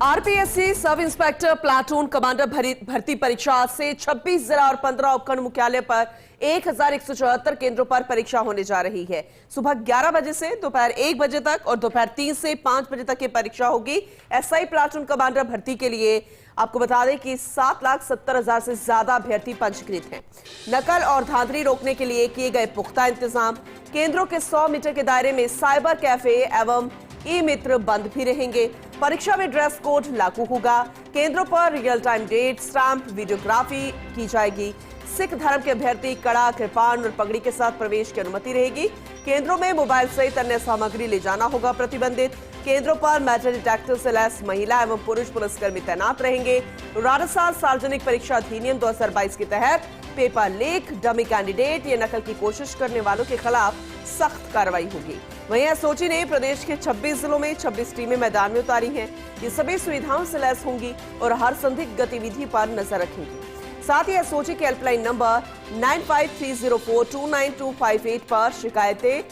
RPSC sub inspector platoon commander भर्ती परीक्षा से 26 जिला और 15 उपखंड मुख्यालय पर 1174 केंद्रों पर परीक्षा होने जा रही है। सुबह 11 बजे से दोपहर 1 बजे तक और दोपहर 3 से 5 बजे तक की परीक्षा होगी। एसआई प्लाटून कमांडर भर्ती के लिए आपको बता दें कि 7,70,000 से ज्यादा अभ्यर्थी पंजीकृत हैं। नकल और धांधली रोकने के लिए किए गए पुख्ता इंतजाम। केंद्रों के 100 मीटर के दायरे में साइबर कैफे एवं ई मित्र बंद भी रहेंगे। परीक्षा में ड्रेस कोड लागू होगा। केंद्रों पर real time date, stamp, videography की जाएगी। सिख धर्म के अभ्यर्थी कड़ा, कृपाण और पगड़ी के साथ प्रवेश की अनुमति रहेगी। केंद्रों में मोबाइल सहित अन्य सामग्री ले जाना होगा प्रतिबंधित। केंद्रों पर मेटल डिटेक्टर से लैस महिला एवं पुरुष पुलिसकर्मी तैनात रहेंगे। राजस्थान सार्वजनिक परीक्षा अधिनियम 2022 के तहत पेपर लीक, डमी कैंडिडेट या नकल की कोशिश करने वालों के खिलाफ सख्त कार्रवाई होगी। वहीं एसओजी ने प्रदेश के 26 जिलों में 26 टीमें मैदान में उतारी हैं। ये सभी सुविधाओं से लैस होंगी और हर संदिग्ध गतिविधि पर नजर रखेंगी। साथ ही एसओजी के हेल्पलाइन नंबर 9530429258 पर शिकायतें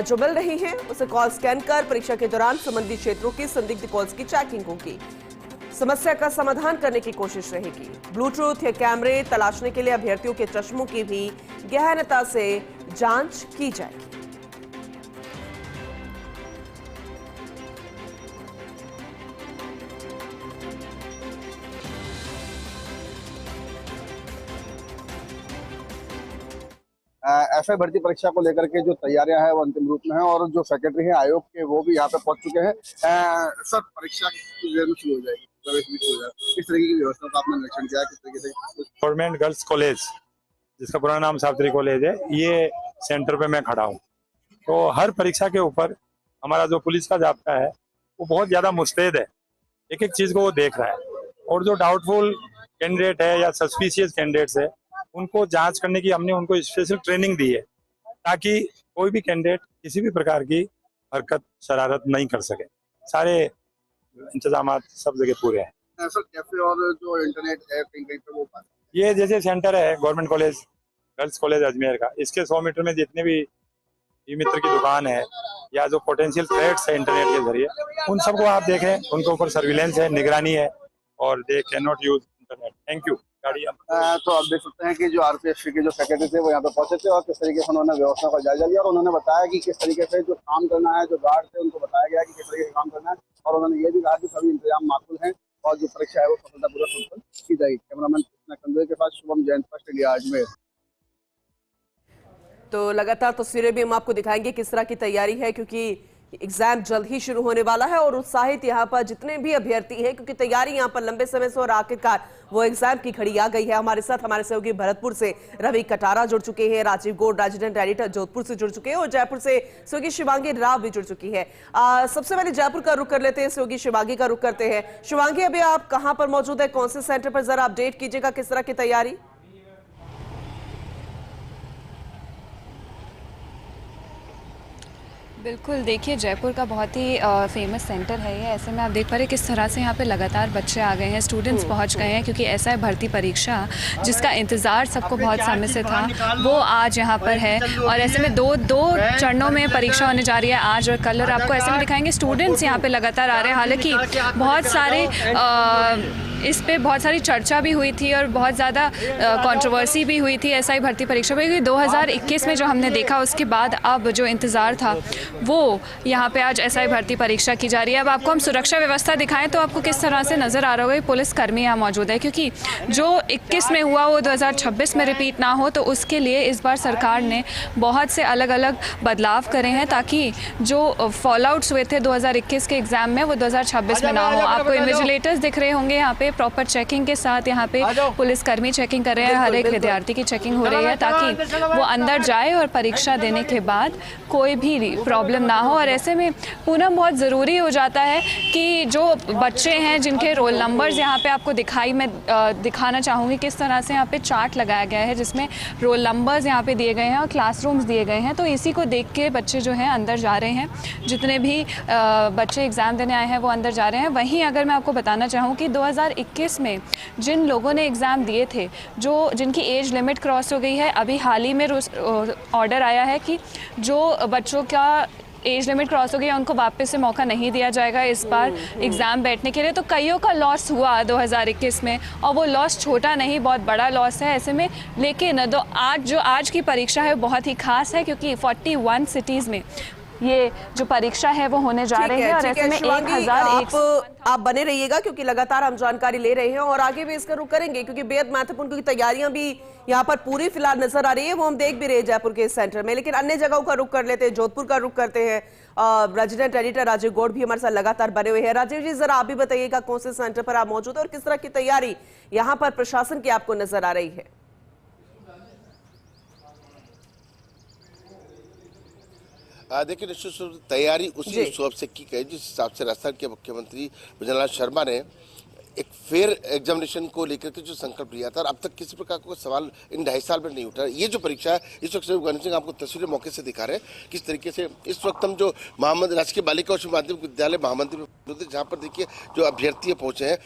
जो मिल रही हैं उसे कॉल स्कैन कर परीक्षा के दौरान संबंधित क्षेत्रों की संदिग्ध कॉल्स की चेकिंग होगी। समस्या का समाधान करने की कोशिश रहेगी। ब्लूटूथ या कैमरे तलाशने के लिए अभ्यर्थियों के चश्मों की भी गहनता से जांच की जाएगी। एसआई भर्ती परीक्षा को लेकर के जो तैयारियां हैं वो अंतिम रूप में है और जो सेक्रेटरी हैं आयोग के वो भी यहाँ पे पहुंच चुके हैं। सर, परीक्षा किस देर में शुरू हो जाएगी, प्रवेश भी शुरू हो जाएगा, किस तरीके की व्यवस्था का आपने निरीक्षण किया, किस तरीके से? गवर्नमेंट गर्ल्स कॉलेज, जिसका पुराना नाम सावित्री कॉलेज है, ये सेंटर पे मैं खड़ा हूँ। तो हर परीक्षा के ऊपर हमारा जो पुलिस का जाब्ता है वो बहुत ज्यादा मुस्तैद है, एक एक चीज को वो देख रहा है। और जो डाउटफुल कैंडिडेट है या सस्पिशियस कैंडिडेट्स है उनको जांच करने की हमने उनको स्पेशल ट्रेनिंग दी है ताकि कोई भी कैंडिडेट किसी भी प्रकार की हरकत शरारत नहीं कर सके। सारे इंतजाम सब जगह पूरे हैं। सर, कैफे और जो इंटरनेट है कहीं कहीं पे वो बात, ये जैसे सेंटर है government college girls college Ajmer का, इसके 100 मीटर में जितने भी ई मित्र की दुकान है या जो पोटेंशियल थ्रेट्स है इंटरनेट के जरिए, उन सबको आप देखें, उनके ऊपर सर्विलेंस है, निगरानी है और they can not use internet. Thank you. तो आप देख सकते हैं कि जो आरपीएससी के जो सेक्रेटरी थे वो यहाँ पे पहुंचे थे और किस तरीके से उन्होंने व्यवस्था का जायजा लिया और उन्होंने बताया कि किस तरीके से जो काम करना है, जो गार्ड थे उनको बताया गया कि किस तरीके से काम करना है और उन्होंने ये भी कहा कि सभी इंतजाम माकूल हैं और जो परीक्षा है वो सफलतापूर्वक संपन्न की जाएगी। कैमरामैन कंदुए के साथ शुभम जैन, फर्स्ट इंडिया, अजमेर। तो लगातार तस्वीरें भी हम आपको दिखाएंगे किस तरह की तैयारी है, क्योंकि एग्जाम जल्द ही शुरू होने वाला है और उत्साहित यहाँ पर जितने भी अभ्यर्थी हैं, क्योंकि तैयारी यहाँ पर लंबे समय से और आखिरकार वो एग्जाम की घड़ी आ गई है। हमारे साथ हमारे सहयोगी भरतपुर से रवि कटारा जुड़ चुके हैं, राजीव गौड़ रेजिडेंट एडिटर जोधपुर से जुड़ चुके हैं और जयपुर से सहयोगी शिवांगी राव भी जुड़ चुकी है। सबसे पहले जयपुर का रुख कर लेते हैं, सहयोगी शिवांगी का रुख करते हैं। शिवांगी, अभी आप कहाँ पर मौजूद है, कौन से सेंटर पर, जरा अपडेट कीजिएगा किस तरह की तैयारी? बिल्कुल, देखिए जयपुर का बहुत ही फेमस सेंटर है ये। ऐसे में आप देख पा रहे किस तरह से यहाँ पे लगातार बच्चे आ गए हैं, स्टूडेंट्स पहुँच गए हैं, क्योंकि ऐसा है भर्ती परीक्षा जिसका इंतज़ार सबको बहुत समय से था वो आज यहाँ पर है। और ऐसे में दो चरणों में परीक्षा होने जा रही है, आज और कल। और आपको ऐसे में दिखाएंगे स्टूडेंट्स यहाँ पर लगातार आ रहे हैं। हालाँकि बहुत सारे इस पे बहुत सारी चर्चा भी हुई थी और बहुत ज़्यादा कंट्रोवर्सी भी हुई थी एसआई भर्ती परीक्षा पर, क्योंकि 2021 में जो हमने देखा उसके बाद अब जो इंतज़ार था वो यहाँ पे आज एसआई भर्ती परीक्षा की जा रही है। अब आपको हम सुरक्षा व्यवस्था दिखाएं तो आपको किस तरह से नज़र आ रहा होगा, पुलिस कर्मी यहाँ मौजूद है, क्योंकि जो 21 में हुआ वो 2026 में रिपीट ना हो, तो उसके लिए इस बार सरकार ने बहुत से अलग अलग बदलाव करे हैं ताकि जो फॉल आउट्स हुए थे 2021 के एग्ज़ाम में वो 2026 में ना हो। आपको इन्विजिलेटर्स दिख रहे होंगे यहाँ पे, प्रॉपर चेकिंग के साथ यहाँ पे पुलिसकर्मी चेकिंग कर रहे हैं, हर एक विद्यार्थी की चेकिंग हो रही है ताकि वो अंदर जाए और परीक्षा देने के बाद कोई भी प्रॉब्लम ना हो। और ऐसे में पूनम बहुत ज़रूरी हो जाता है कि जो बच्चे हैं जिनके रोल नंबर्स यहाँ पे आपको दिखाना चाहूँगी किस तरह से यहाँ पे चार्ट लगाया गया है जिसमें रोल नंबर्स यहाँ पे दिए गए हैं और क्लासरूम्स दिए गए हैं। तो इसी को देख के बच्चे जो हैं अंदर जा रहे हैं, जितने भी बच्चे एग्ज़ाम देने आए हैं वो अंदर जा रहे हैं। वहीं अगर मैं आपको बताना चाहूँ कि 2021 में जिन लोगों ने एग्ज़ाम दिए थे, जिनकी एज लिमिट क्रॉस हो गई है, अभी हाल ही में ऑर्डर आया है कि जो बच्चों का एज लिमिट क्रॉस हो गई, उनको वापस से मौका नहीं दिया जाएगा इस बार एग्ज़ाम बैठने के लिए। तो कईयों का लॉस हुआ 2021 में, और वो लॉस छोटा नहीं, बहुत बड़ा लॉस है ऐसे में। लेकिन आज की परीक्षा है बहुत ही खास है, क्योंकि 41 सिटीज़ में ये जो परीक्षा है वो होने जा रही है। और ऐसे में 1001 आप बने रहिएगा, क्योंकि लगातार हम जानकारी ले रहे हैं और आगे भी इसका रुख करेंगे, क्योंकि बेहद महत्वपूर्ण, क्योंकि तैयारियां भी यहाँ पर पूरी फिलहाल नजर आ रही है, वो हम देख भी रहे हैं जयपुर के सेंटर में। लेकिन अन्य जगहों का रुख कर लेते हैं, जोधपुर का रुख करते हैं। रेजिडेंट एडिटर राजीव गौड़ भी हमारे साथ लगातार बने हुए हैं। राजीव जी, जरा आप भी बताइएगा कौन से सेंटर पर आप मौजूद है और किस तरह की तैयारी यहाँ पर प्रशासन की आपको नजर आ रही है? देखिए, निश्चित रूप से तैयारी उसी हिसाब से की गई जिस हिसाब से राजस्थान के मुख्यमंत्री भजनलाल शर्मा ने एक फेयर एग्जामिनेशन को लेकर के जो संकल्प लिया था, और अब तक किसी प्रकार का सवाल इन 2.5 साल में नहीं उठा। ये जो परीक्षा है, इस वक्त गणेश सिंह आपको तस्वीरें मौके से दिखा रहे हैं किस तरीके से इस वक्त हम जो राजकीय बालिका उच्च माध्यमिक विद्यालय महामंदिर में, जहाँ पर देखिए जो अभ्यर्थी पहुंचे हैं,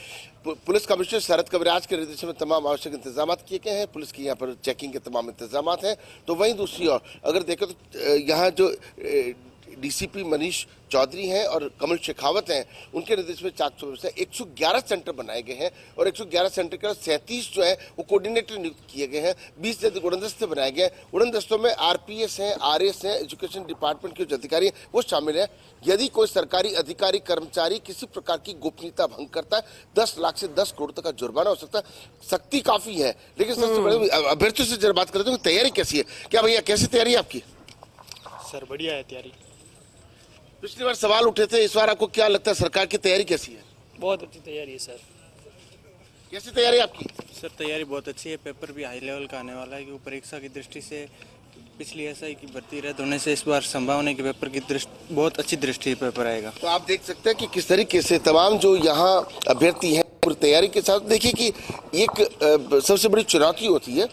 पुलिस कमिश्नर शरद कविराज के निर्देशन में तमाम आवश्यक इंतजाम किए गए हैं। पुलिस की यहाँ पर चेकिंग के तमाम इंतजाम हैं। तो वहीं दूसरी ओर अगर देखें तो यहाँ जो डीसीपी मनीष चौधरी हैं और कमल शेखावत हैं, उनके निर्देश में चाक चौबीस से 111 सेंटर बनाए गए हैं, और 111 सेंटर के 37 जो है वो कोऑर्डिनेटर नियुक्त किए गए हैं। 20 से अधिक उड़न दस्ते बनाए गए हैं। उड़न दस्तों में आरपीएस हैं, आरएस हैं, एजुकेशन डिपार्टमेंट के जो अधिकारी हैं वो शामिल हैं। यदि कोई सरकारी अधिकारी कर्मचारी किसी प्रकार की गोपनीयता भंग करता है, 10 लाख से 10 करोड़ तक का जुर्माना हो सकता है। सख्ती काफी है। लेकिन सबसे बड़ी अभ्यर्थियों से जरा बात करते हैं, तैयारी कैसी है? क्या भैया, कैसी तैयारी है आपकी? सर बढ़िया है तैयारी। पिछली बार सवाल उठे थे, इस बार आपको क्या लगता है सरकार की तैयारी कैसी है? बहुत अच्छी तैयारी है सर। कैसी तैयारी आपकी? सर तैयारी बहुत अच्छी है। पेपर भी हाई लेवल का आने वाला है, क्योंकि परीक्षा की दृष्टि से पिछली एसआई की भर्ती रद्द होने से इस बार संभावना है कि पेपर की दृष्टि बहुत अच्छी दृष्टि पेपर आएगा। तो आप देख सकते हैं कि किस तरीके से तमाम जो यहाँ अभ्यर्थी हैं पूरी तैयारी के साथ। देखिए कि एक सबसे बड़ी चुनौती होती है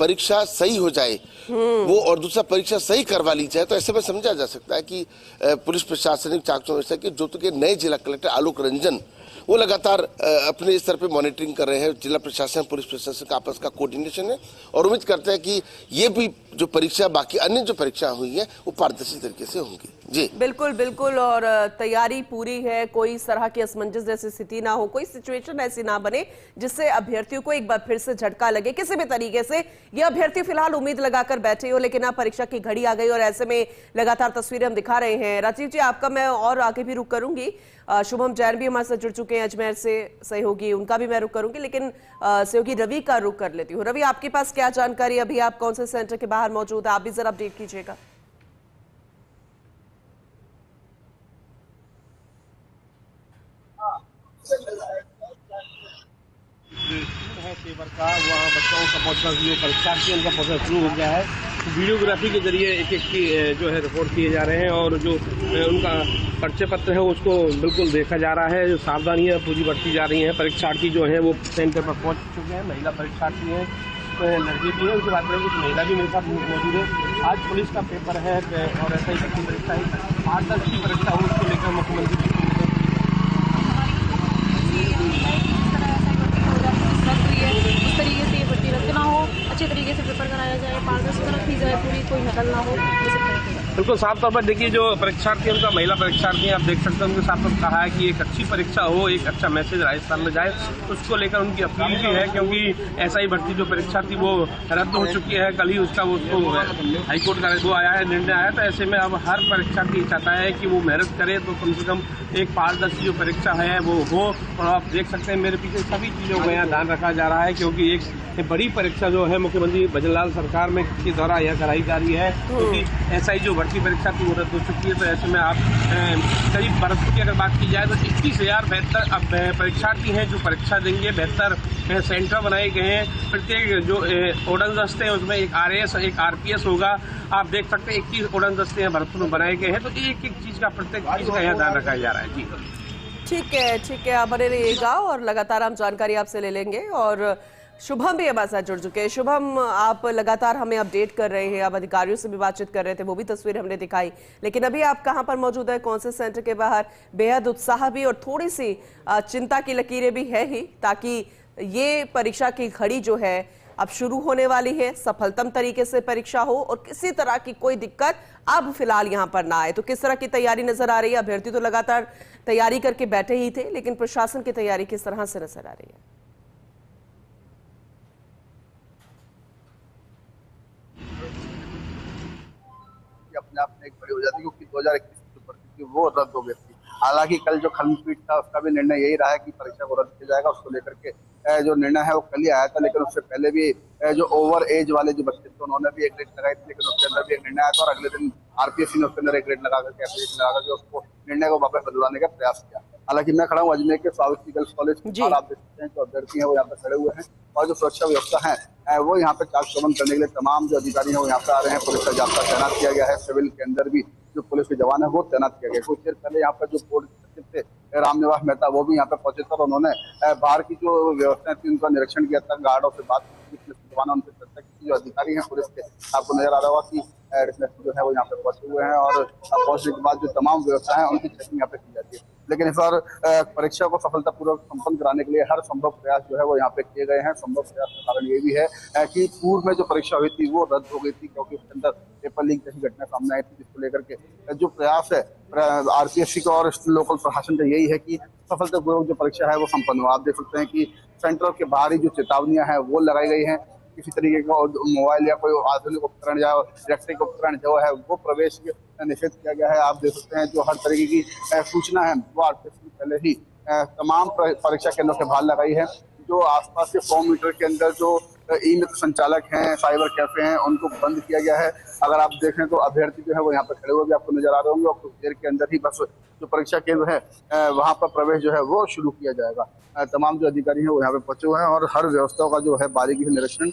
परीक्षा सही हो जाए वो, और दूसरा परीक्षा सही करवा ली जाए। तो ऐसे में समझा जा सकता है कि पुलिस प्रशासनिक चाक चौबीस के जोधपुर के नए जिला कलेक्टर आलोक रंजन वो लगातार अपने स्तर पे मॉनिटरिंग कर रहे हैं। जिला प्रशासन पुलिस प्रशासन का आपस का कोऑर्डिनेशन है, और उम्मीद करते हैं कि ये भी जो परीक्षा बाकी अन्य जो परीक्षा हुई है वो पारदर्शी तरीके से होंगी। जी बिल्कुल बिल्कुल, और तैयारी पूरी है। कोई इस तरह की असमंजस जैसी स्थिति ना हो, कोई सिचुएशन ऐसी ना बने जिससे अभ्यर्थियों को एक बार फिर से झटका लगे किसी भी तरीके से। ये अभ्यर्थी फिलहाल उम्मीद लगाकर बैठे हो, लेकिन अब परीक्षा की घड़ी आ गई और ऐसे में लगातार तस्वीरें हम दिखा रहे हैं। राजीव जी, आपका मैं और आगे भी रुक करूंगी। शुभम जैन भी हमारे साथ जुड़ चुके हैं अजमेर से, सहयोगी, उनका भी मैं रुक करूंगी, लेकिन सहयोगी रवि का रुक कर लेती हूँ। रवि, आपके पास क्या जानकारी? अभी आप कौन से सेंटर के बाहर मौजूद है? आप भी जरा अपडेट कीजिएगा। है पेपर का, वहाँ बच्चों का पहुँचना, जो परीक्षार्थी उनका पहुँचना शुरू हो गया है। तो वीडियोग्राफी के जरिए एक एक की जो है रिपोर्ट किए जा रहे हैं, और जो उनका परिचय पत्र है उसको बिल्कुल देखा जा रहा है। सावधानियाँ पूरी बरती जा रही हैं। परीक्षार्थी जो है वो सेंटर पर पहुँच चुके हैं। महिला परीक्षार्थी हैं, लड़के भी हैं, उनकी बात करें कुछ महिला भी मेरे साथ मौजूद है। आज पुलिस का पेपर है और ऐसा ही की परीक्षा है, पारदर्शी परीक्षा हो, उसको लेकर मुख्यमंत्री उस तरीके से ये भर्ती रद्द ना हो, अच्छे तरीके से पेपर कराया जाए, पारदर्शिता रखी जाए पूरी, कोई नकल ना हो। बिल्कुल साफ तौर पर देखिए जो परीक्षार्थी उनका महिला परीक्षार्थी हैं, आप देख सकते हैं उनके साथ तो कहा है कि एक अच्छी परीक्षा हो, एक अच्छा मैसेज राजस्थान में जाए, उसको लेकर उनकी अपील भी है। क्योंकि ऐसा ही भर्ती जो परीक्षा थी वो रद्द हो चुकी है, कल ही उसका उसको हाईकोर्ट का वो आया है, निर्णय आया। तो ऐसे में अब हर परीक्षार्थी चाहता है कि वो मेहनत करे, तो कम से कम एक पारदर्शी जो परीक्षा है वो हो। और आप देख सकते हैं मेरे पीछे सभी चीज़ों का यहाँ ध्यान रखा जा रहा है, क्योंकि एक बड़ी परीक्षा जो है मुख्यमंत्री भजनलाल सरकार में के द्वारा यहाँ कराई जा रही है। क्योंकि ऐसा ही जो भर्ती परीक्षा थी वो रद्द हो चुकी है। तो ऐसे में आप करीब भारत की अगर बात की जाए तो 21,072 अब परीक्षार्थी हैं जो परीक्षा देंगे। 72 सेंटर बनाए गए हैं। प्रत्येक जो उड़न दस्ते हैं उसमें एक आरएएस एक आरपीएस होगा। आप देख सकते हैं 21 उड़न दस्ते हैं भरतपुर में बनाए गए हैं। तो एक एक चीज का प्रत्येक चीज का यहाँ ध्यान रखा जा रहा है। जी ठीक है, आप बने रहिएगा और लगातार हम जानकारी आपसे ले लेंगे। और शुभम भी हमारे साथ जुड़ चुके हैं। शुभम, आप लगातार हमें अपडेट कर रहे हैं, आप अधिकारियों से भी बातचीत कर रहे थे, वो भी तस्वीर हमने दिखाई, लेकिन अभी आप कहां पर मौजूद है, कौन से सेंटर के बाहर? बेहद उत्साह भी और थोड़ी सी चिंता की लकीरें भी है ही, ताकि ये परीक्षा की घड़ी जो है अब शुरू होने वाली है। सफलतम तरीके से परीक्षा हो और किसी तरह की कोई दिक्कत अब फिलहाल यहां पर ना आए। तो किस तरह की तैयारी नजर आ रही है? अभ्यर्थी तो लगातार तैयारी करके बैठे ही थे, लेकिन प्रशासन की तैयारी किस तरह से नजर आ रही है? अपने आप में एक बड़ी हो जाती है, क्योंकि 2021 की जो भर्ती थी वो रद्द हो गई थी। हालांकि कल जो खंडपीठ था उसका भी निर्णय यही रहा है कि परीक्षा को रद्द किया जाएगा। उसको लेकर के जो निर्णय है वो कल ही आया था, लेकिन उससे पहले भी जो ओवर एज वाले जो बच्चे थे उन्होंने भी एक रेट लगाई थी, लेकिन उसके अंदर भी एक निर्णय आया था और अगले दिन आरपीएससी ने उसके अंदर एक रेट लगा करके एप्लीकेशन लगा करके उसको निर्णय को वापस बदलवाने का प्रयास किया। हालांकि मैं खड़ा हूँ अजमेर के सावित्री गर्ल्स कॉलेज में, आप देख सकते हैं जो अभ्यर्थी है वो यहाँ पे खड़े हुए हैं और जो सुरक्षा व्यवस्था है वो यहाँ पे चाक चौबंद करने के लिए तमाम जो अधिकारी है वो यहाँ पे आ रहे हैं। पुलिस का जाब्ता तैनात किया गया है, सिविल के अंदर भी जो पुलिस के जवान है वो तैनात किया गया। कुछ देर पहले यहाँ पर जो बोर्ड सचिव थे रामनिवास मेहता वो भी यहाँ पे पहुंचे थे और उन्होंने बाहर की जो व्यवस्थाएं थी उनका निरीक्षण किया था। गार्डों से बात की, पुलिस के जवान उनसे चर्चा की। जो अधिकारी हैं पुलिस के, आपको नजर आ रहा होगा कि जो है वो यहाँ पे पहुंचे हुए हैं और पहुंचने के बाद जो तमाम व्यवस्था है उनकी चेकिंग यहाँ पे की जाती है। लेकिन इस बार परीक्षा को सफलतापूर्वक संपन्न कराने के लिए हर संभव प्रयास जो है वो यहाँ पे किए गए हैं। संभव प्रयास का कारण ये भी है कि पूर्व में जो परीक्षा हुई थी वो रद्द हो गई थी, क्योंकि उसके अंदर पेपर लीक जैसी घटना सामने आई थी, जिसको लेकर के जो प्रयास है आरपीएससी का और लोकल प्रशासन का यही है कि सफलतापूर्वक जो परीक्षा है वो संपन्न हो। आप देख सकते हैं कि सेंटर के बाहरी जो चेतावनियां हैं वो लगाई गई हैं। किसी तरीके का मोबाइल या कोई आधुनिक उपकरण या इलेक्ट्रिक उपकरण जो है वो प्रवेश निषेध किया गया है। आप देख सकते हैं जो हर तरीके की सूचना है वो आरपीएससी पहले ही तमाम परीक्षा केंद्रों के बाहर लगाई है। जो आसपास के 100 मीटर के अंदर जो ई-मित्र संचालक हैं, साइबर कैफे हैं, उनको बंद किया गया है। अगर आप देखें तो अभ्यर्थी जो है वो यहाँ पे खड़े हुए भी आपको नजर आ रहे होंगे और कुछ देर के अंदर ही बस जो परीक्षा केंद्र है वहाँ पर प्रवेश जो है वो शुरू किया जाएगा। तमाम जो अधिकारी हैं वो यहाँ पे पहुंचे हुए हैं और हर व्यवस्था का जो है बारीकी से निरीक्षण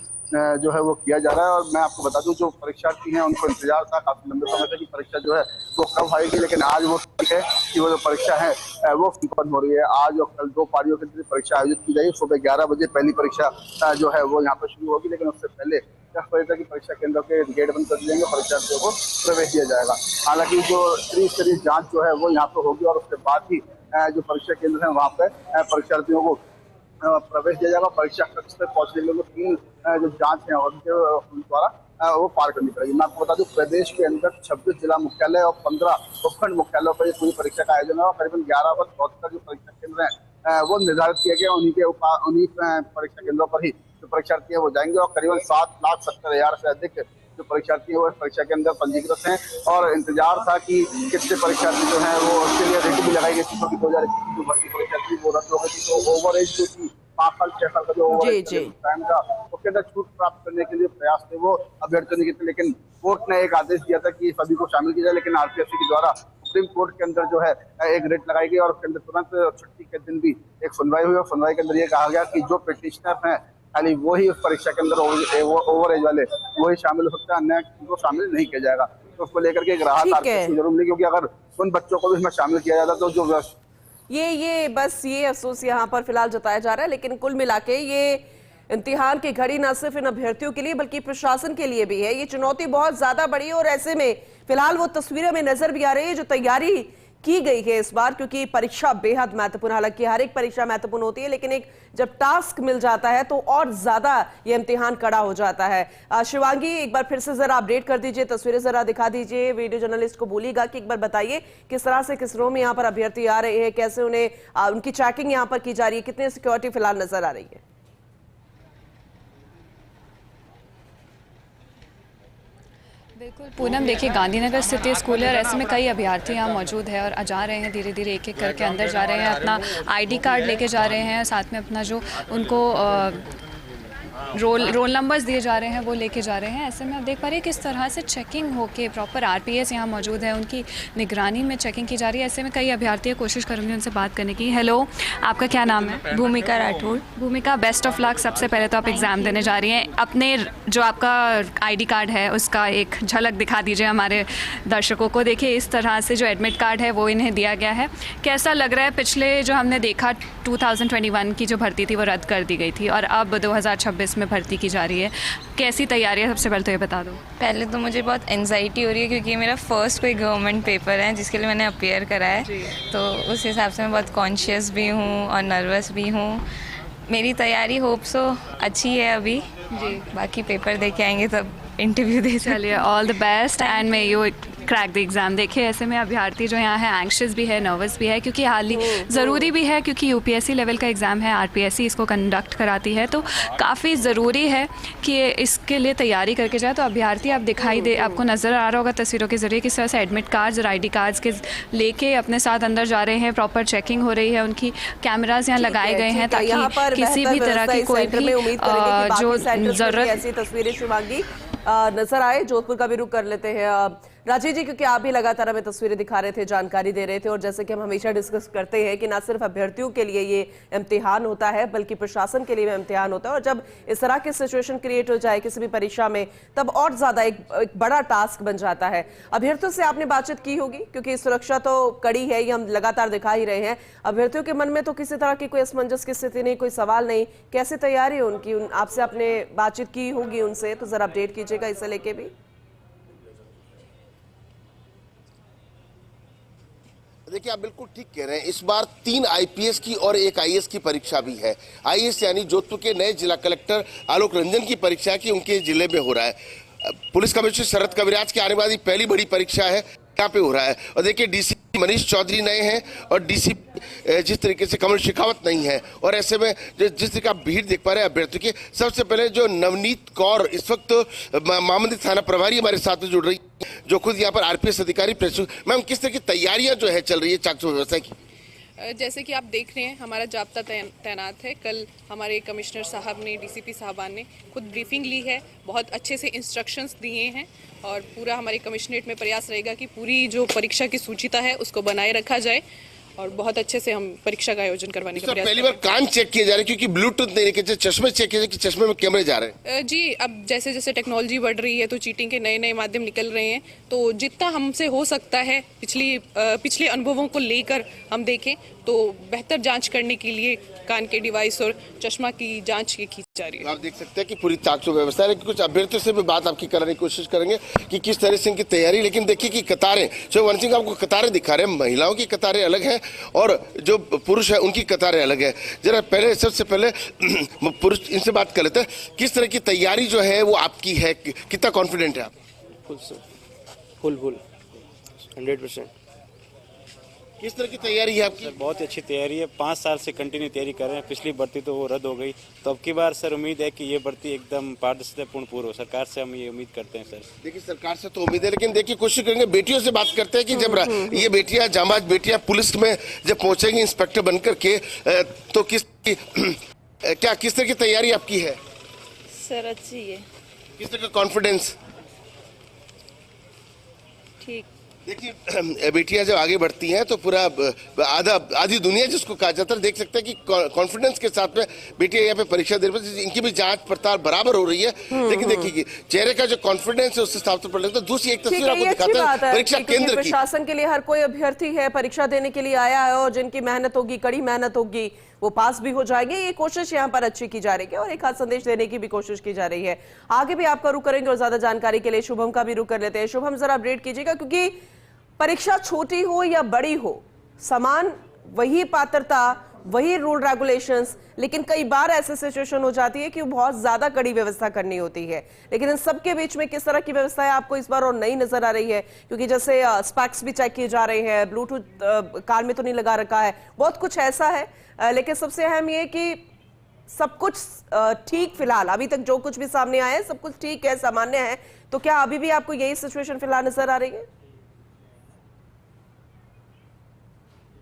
जो है वो किया जा रहा है। और मैं आपको बता दूं जो परीक्षार्थी हैं उनको इंतजार था काफी लंबे समय से कि परीक्षा जो है वो कब आएगी, लेकिन आज वो है कि वो जो परीक्षा है वो संपन्न हो रही है। आज और कल 2 पारियों के लिए परीक्षा आयोजित की जाएगी। सुबह 11 बजे पहली परीक्षा जो है वो यहाँ पर शुरू होगी, लेकिन उससे पहले 10 बजे तक की परीक्षा केंद्रों के गेट बंद कर दिए जाएंगे, परीक्षार्थियों को प्रवेश दिया जाएगा। हालांकि जो त्रिस्तरीय जांच जो है वो यहाँ पे होगी और उसके बाद ही जो परीक्षा केंद्र है वहाँ पे परीक्षार्थियों को प्रवेश दिया जाएगा। परीक्षा कक्ष तक पहुंचने के लिए 3 जो जांच है उनके द्वारा वो पार करनी पड़ेगी। मैं आपको बता दूं प्रदेश के अंदर 26 जिला मुख्यालय और 15 उपखंड मुख्यालयों पर पूरी परीक्षा का आयोजन है और करीबन 11 जो परीक्षा केंद्र है वो निर्धारित किए गए। उन्हीं परीक्षा केंद्रों पर ही जो परीक्षार्थी है वो जाएंगे और करीबन 7,70,000 से अधिक जो परीक्षार्थी है वो इस परीक्षा के अंदर पंजीकृत हैं। और इंतजार था कि कितने परीक्षार्थी जो है वो उसके लिए रेट भी लगाई गई थी, क्योंकि 2021 जो भर्ती परीक्षा थी वो रद्द हो गई थी। तो ओवर एज जो थी 5 साल 6 साल का जो ओवर एज टाइम था उसके अंदर छूट प्राप्त करने के लिए प्रयास थे वो अभ्यर्थियों ने किए थे, लेकिन कोर्ट ने एक आदेश दिया था कि सभी को शामिल किया जाए। लेकिन आरपीएससी के द्वारा सुप्रीम कोर्ट के अंदर जो है एक रेट लगाई गई और उसके अंदर तुरंत छुट्टी के दिन भी एक सुनवाई हुई और सुनवाई के अंदर ये कहा गया कि जो पिटिशनर हैं खाली वही उस परीक्षा के अंदर ओवर एज वाले वही शामिल हो सकते हैं, अन्य को शामिल नहीं किया जाएगा। तो उसको लेकर के एक राहत आरपीएससी जरूर मिली, क्योंकि अगर उन बच्चों को भी इसमें शामिल किया जाता तो जो ये अफसोस यहाँ पर फिलहाल जताया जा रहा है। लेकिन कुल मिला के ये इम्तिहान की घड़ी न सिर्फ इन अभ्यर्थियों के लिए बल्कि प्रशासन के लिए भी है। ये चुनौती बहुत ज्यादा बड़ी है और ऐसे में फिलहाल वो तस्वीरें में नजर भी आ रही है जो तैयारी की गई है इस बार, क्योंकि परीक्षा बेहद महत्वपूर्ण, हालांकि हर एक परीक्षा महत्वपूर्ण होती है, लेकिन एक जब टास्क मिल जाता है तो और ज्यादा ये इम्तिहान कड़ा हो जाता है। शिवांगी, एक बार फिर से जरा अपडेट कर दीजिए, तस्वीरें जरा दिखा दीजिए। वीडियो जर्नलिस्ट को बोलिएगा कि एक बार बताइए किस तरह से किस रो में यहाँ पर अभ्यर्थी आ रहे हैं, कैसे उन्हें उनकी चेकिंग यहाँ पर की जा रही है, कितनी सिक्योरिटी फिलहाल नजर आ रही है। बिल्कुल पूनम, देखिए गांधीनगर स्थित स्कूल है और ऐसे में कई अभ्यर्थी यहाँ मौजूद है और जा रहे हैं, धीरे धीरे एक एक करके अंदर जा रहे हैं, अपना आईडी कार्ड लेके जा रहे हैं, साथ में अपना जो उनको रोल नंबर्स दिए जा रहे हैं वो लेके जा रहे हैं। ऐसे में आप देख पा रहे हैं किस तरह से चेकिंग होके प्रॉपर आरपीएस यहाँ मौजूद है, उनकी निगरानी में चेकिंग की जा रही है। ऐसे में कई अभ्यर्थी कोशिश करूँगी उनसे बात करने की। हेलो, आपका क्या नाम है? भूमिका राठौर। भूमिका, बेस्ट ऑफ लक। सबसे पहले तो आप एग्ज़ाम देने जा रही हैं, अपने जो आपका आईडी कार्ड है उसका एक झलक दिखा दीजिए हमारे दर्शकों को। देखिए इस तरह से जो एडमिट कार्ड है वो इन्हें दिया गया है। कैसा लग रहा है? पिछले जो हमने देखा 2021 की जो भर्ती थी वो रद्द कर दी गई थी और अब 2026 में भर्ती की जा रही है, कैसी तैयारी है? सबसे पहले तो ये बता दो। पहले तो मुझे बहुत एंजाइटी हो रही है क्योंकि ये मेरा फर्स्ट कोई गवर्नमेंट पेपर है जिसके लिए मैंने अपियर करा है, तो उस हिसाब से मैं बहुत कॉन्शियस भी हूँ और नर्वस भी हूँ। मेरी तैयारी होप सो अच्छी है अभी, जी बाकी पेपर दे के आएंगे तब इंटरव्यू दे सकते चलिए, all the best and may you crack the exam. देखिए ऐसे में अभ्यर्थी जो यहाँ है एंग्शियस भी है, नर्वस भी है, क्योंकि हाल ही ज़रूरी भी है, क्योंकि यूपीएससी लेवल का एग्ज़ाम है, आरपीएससी इसको कंडक्ट कराती है, तो काफ़ी ज़रूरी है कि इसके लिए तैयारी करके जाए। तो अभ्यर्थी आप दिखाई दे, आपको नज़र आ रहा होगा तस्वीरों के ज़रिए किस तरह से एडमिट कार्ड्स और ID कार्ड्स के लेके अपने साथ अंदर जा रहे हैं। प्रॉपर चेकिंग हो रही है, उनकी कैमराज यहाँ लगाए गए हैं ताकि किसी भी तरह की कोई भी जो ज़रूरत ऐसी तस्वीरें शिवांगी नजर आए। जोधपुर का भी रुख कर लेते हैं राजीव जी, क्योंकि आप भी लगातार हमें तस्वीरें दिखा रहे थे, जानकारी दे रहे थे, और जैसे कि हम हमेशा डिस्कस करते हैं कि ना सिर्फ अभ्यर्थियों के लिए ये इम्तिहान होता है बल्कि प्रशासन के लिए भी इम्तिहान होता है, और जब इस तरह की सिचुएशन क्रिएट हो जाए किसी भी परीक्षा में तब और ज्यादा एक बड़ा टास्क बन जाता है। अभ्यर्थियों से आपने बातचीत की होगी, क्योंकि सुरक्षा तो कड़ी है, ये हम लगातार दिखा ही रहे हैं। अभ्यर्थियों के मन में तो किसी तरह की कोई असमंजस की स्थिति नहीं, कोई सवाल नहीं, कैसी तैयारी है उनकी? आपसे आपने बातचीत की होगी उनसे, तो जरा अपडेट कीजिएगा इसे लेके भी। देखिए, आप बिल्कुल ठीक कह रहे हैं। इस बार 3 IPS की और 1 IAS की परीक्षा भी है। IAS यानी जोधपुर के नए जिला कलेक्टर आलोक रंजन की परीक्षा की उनके जिले में हो रहा है। पुलिस कमिश्नर शरद कविराज की आने वाली पहली बड़ी परीक्षा है, यहाँ पे हो रहा है। और देखिए, DC मनीष चौधरी नए हैं और DC जिस तरीके से कमल शेखावत नहीं है, और ऐसे में जिस तरीके आप भीड़ देख पा रहे हैं अभ्यर्थियों की, सबसे पहले जो नवनीत कौर इस वक्त मामले थाना प्रभारी हमारे साथ में जुड़ रही है, जो खुद यहाँ पर RPS अधिकारी। मैम, किस तरह की तैयारियां जो है चल रही है चाकचौक व्यवस्था की? जैसे कि आप देख रहे हैं, हमारा जाब्ता तैनात है। कल हमारे कमिश्नर साहब ने, DCP साहबान ने खुद ब्रीफिंग ली है, बहुत अच्छे से इंस्ट्रक्शंस दिए हैं, और पूरा हमारे कमिश्नरेट में प्रयास रहेगा कि पूरी जो परीक्षा की सूचिता है उसको बनाए रखा जाए, और बहुत अच्छे से हम परीक्षा का आयोजन करवाने का प्रयास। पहली बार कान चेक किए जा रहे हैं, क्योंकि ब्लूटूथ नहीं रखे, चश्मे चेक किए कि चश्मे में कैमरे जा रहे हैं। जी, अब जैसे जैसे टेक्नोलॉजी बढ़ रही है तो चीटिंग के नए नए माध्यम निकल रहे हैं, तो जितना हमसे हो सकता है पिछले अनुभवों को लेकर हम देखें तो बेहतर जांच करने के लिए कान के डिवाइस और चश्मा की जांच की जा रही है। आप देख सकते हैं कि पूरी चाकचौक व्यवस्था है। कुछ अभ्यर्थियों से भी बात आपकी कराने की कोशिश करेंगे कि किस तरह से इनकी तैयारी। लेकिन देखिए कि कतारें, जो वन सिंह आपको कतारें दिखा रहे हैं, महिलाओं की कतारें अलग हैं और जो पुरुष है उनकी कतारें अलग है। जरा पहले, सबसे पहले पुरुष इनसे बात कर लेते हैं, किस तरह की तैयारी जो है वो आपकी है, कितना कॉन्फिडेंट है आप? फुल 100%। किस तरह की तैयारी है आपकी? बहुत अच्छी तैयारी है, 5 साल से कंटिन्यू तैयारी कर रहे हैं। पिछली भर्ती तो वो रद्द हो गई, तो अब की बार सर उम्मीद है कि ये भर्ती एकदम पारदर्शितापूर्ण पूर्ण हो। सरकार से हम ये उम्मीद करते हैं सर। देखिए, सरकार से तो उम्मीद है, लेकिन देखिए कोशिश करेंगे। बेटियों से बात करते हैं कि जब ये बेटियां, जांबाज बेटियां पुलिस में जब पहुंचेंगी इंस्पेक्टर बनकर के, तो किस तरह की तैयारी आपकी है? सर अच्छी है। किस तरह का कॉन्फिडेंस? ठीक। देखिए, बेटियां जब आगे बढ़ती हैं तो पूरा आधी दुनिया जिसको कहा जाता है, देख सकते हैं कि कॉन्फिडेंस के साथ में बेटियां यहाँ पे परीक्षा दे रही है। इनकी भी जांच पड़ताल बराबर हो रही है, लेकिन देखिए चेहरे का जो कॉन्फिडेंस है उससे साफ तौर पर लगता है। दूसरी एक तस्वीर आपको दिखाते हैं परीक्षा केंद्र की। प्रशासन के लिए हर कोई अभ्यर्थी है, परीक्षा देने के लिए आया है, और जिनकी मेहनत होगी, कड़ी मेहनत होगी, वो पास भी हो जाएंगे। ये कोशिश यहाँ पर अच्छी की जा रही है और एक खास संदेश देने की भी कोशिश की जा रही है। आगे भी आपका रुख करेंगे और ज्यादा जानकारी के लिए शुभम का भी रुख कर लेते हैं। शुभम, जरा अपडेट कीजिएगा, क्योंकि परीक्षा छोटी हो या बड़ी हो, समान वही पात्रता, वही रूल रेगुलेशंस, लेकिन कई बार ऐसे सिचुएशन हो जाती है कि बहुत ज्यादा कड़ी व्यवस्था करनी होती है। लेकिन इन सबके बीच में किस तरह की व्यवस्था है आपको इस बार और नई नजर आ रही है? क्योंकि जैसे स्पेक्स भी चेक किए जा रहे हैं, ब्लूटूथ कान में तो नहीं लगा रखा है, बहुत कुछ ऐसा है। लेकिन सबसे अहम ये कि सब कुछ ठीक, फिलहाल अभी तक जो कुछ भी सामने आया है सब कुछ ठीक है, सामान्य है। तो क्या अभी भी आपको यही सिचुएशन फिलहाल नजर आ रही है?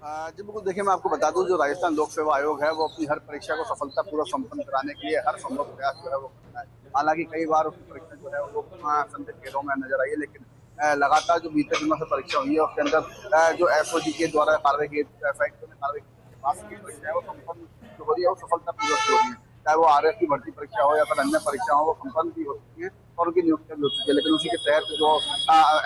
जी बिल्कुल, देखिए मैं आपको बता दूं, जो राजस्थान लोक सेवा आयोग है वो अपनी हर परीक्षा को सफलतापूर्वक संपन्न कराने के लिए हर संभव प्रयास जो है वो करता है। हालांकि कई बार उसकी परीक्षा जो है वो संदिग्ध घेरों में नजर आई है, लेकिन लगातार जो बीते दिनों से परीक्षा हुई है उसके अंदर जो SOG के द्वारा कार्रवाई की, परीक्षा है वो संपन्न जो हो रही है वो सफलतापूर्वक हो रही है। चाहे वो RF की भर्ती परीक्षा हो या फिर अन्य परीक्षा हो, वो संपन्न भी हो चुकी है और उनकी नियुक्तियां भी हो चुकी है। लेकिन उसी के तहत जो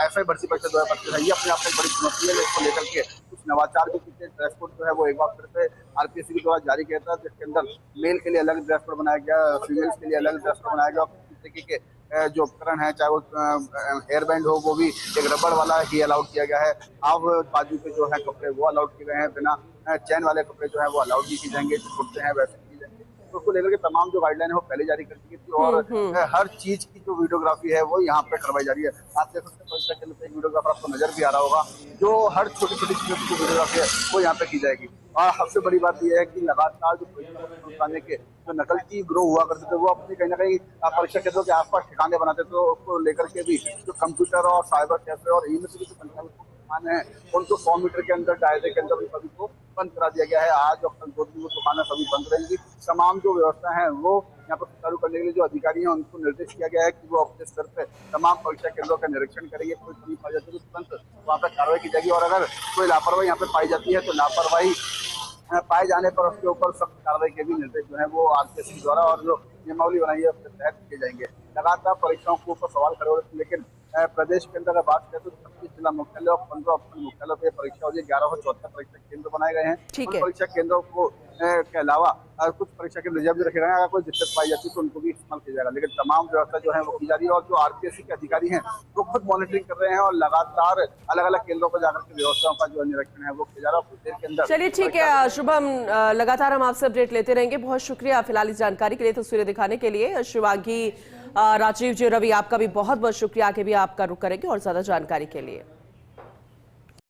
FI भर्ती परीक्षा 2025 है, ये अपने आप में बड़ी चुनौती है। इसको लेकर के कुछ नवाचार भी किए। ड्रेस कोड जो है वो एक बार फिर से RPSC के द्वारा जारी किया था, जिसके अंदर मेल के लिए अलग ड्रेस कोड बनाया गया, फीमेल्स के लिए अलग ड्रेस कोड बनाया गया। तरीके के जो उपकरण है, चाहे वो हेयर बैंड हो, वो भी एक रबड़ वाला ही अलाउड किया गया है। हाफ बाजू के जो है कपड़े वो अलाउड किए गए हैं, बिना चैन वाले कपड़े जो है वो अलाउड नहीं किए जाएंगे, जो कुर्ते हैं वैसे किए जाएंगे। तो उसको लेकर के तमाम जो गाइडलाइन है वो पहले जारी कर दी गई थी और हर चीज की जो वीडियोग्राफी है वो यहाँ पे करवाई जा रही है। आप देख सकते हैं परीक्षा केंद्र पे एक वीडियोग्राफर आपको नजर भी आ रहा होगा, जो हर छोटी छोटी चीजों की वीडियोग्राफी है वो यहाँ पे की जाएगी। और सबसे बड़ी बात यह है कि लगातार जो परीक्षा के जो नकल ग्रोह हुआ करते थे वो अपने कहीं ना कहीं परीक्षा केंद्रों के आसपास ठिकाने बनाते थे, तो उसको लेकर के भी जो कंप्यूटर और साइबर कैफे और इनमें से जो दुकान है उनको 100 मीटर के अंदर दायरे के अंदर सभी को बंद करा दिया गया है। आज और कल दो दिन वो दुकानें सभी बंद रहेंगी। तमाम जो व्यवस्था है वो यहाँ पर सुचारू करने के लिए जो अधिकारी हैं उनको निर्देश किया गया है कि वो अपने स्तर पर तमाम परीक्षा केंद्रों का निरीक्षण करेंगे। कोई कमी पाई जाती है तो तुरंत वहाँ पर कार्रवाई की जाएगी और अगर कोई लापरवाही यहाँ पे पाई जाती है तो लापरवाही पाए जाने पर उसके ऊपर सख्त कार्रवाई के भी निर्देश जो है वो आरपीएससी द्वारा और जो नियमावली बनाई है उसके तहत किए जाएंगे। लगातार परीक्षाओं के ऊपर सवाल खड़े हो रहे थे, लेकिन प्रदेश के अंदर अगर बात करें तो 26 जिला मुख्यालय और 15 उपखंड मुख्यालयों पर परीक्षा हो रही है। 1174 परीक्षा केंद्र बनाए गए हैं। उन परीक्षा केंद्रों को के अलावा कुछ परीक्षा केंद्र रिजर्व भी रखे गए हैं। अगर कोई दिक्कत पाई जाती है तो उनको भी इस्तेमाल किया जाएगा, लेकिन तमाम व्यवस्था जो है वो की जा रही है और जो आरपीएससी के अधिकारी हैं वो खुद मॉनिटरिंग कर रहे हैं और लगातार अलग अलग केंद्रों पर जाकर के व्यवस्थाओं का जो निरीक्षण है वो किया जा रहा है। कुछ देर के अंदर चलिए ठीक है शुभम, लगातार हम आपसे अपडेट लेते रहेंगे। बहुत शुक्रिया फिलहाल इस जानकारी के लिए, तस्वीरें दिखाने के लिए। शिवांगी, राजीव जी, रवि, आपका भी बहुत बहुत शुक्रिया। आगे भी आपका रुख करेंगे और ज्यादा जानकारी के लिए।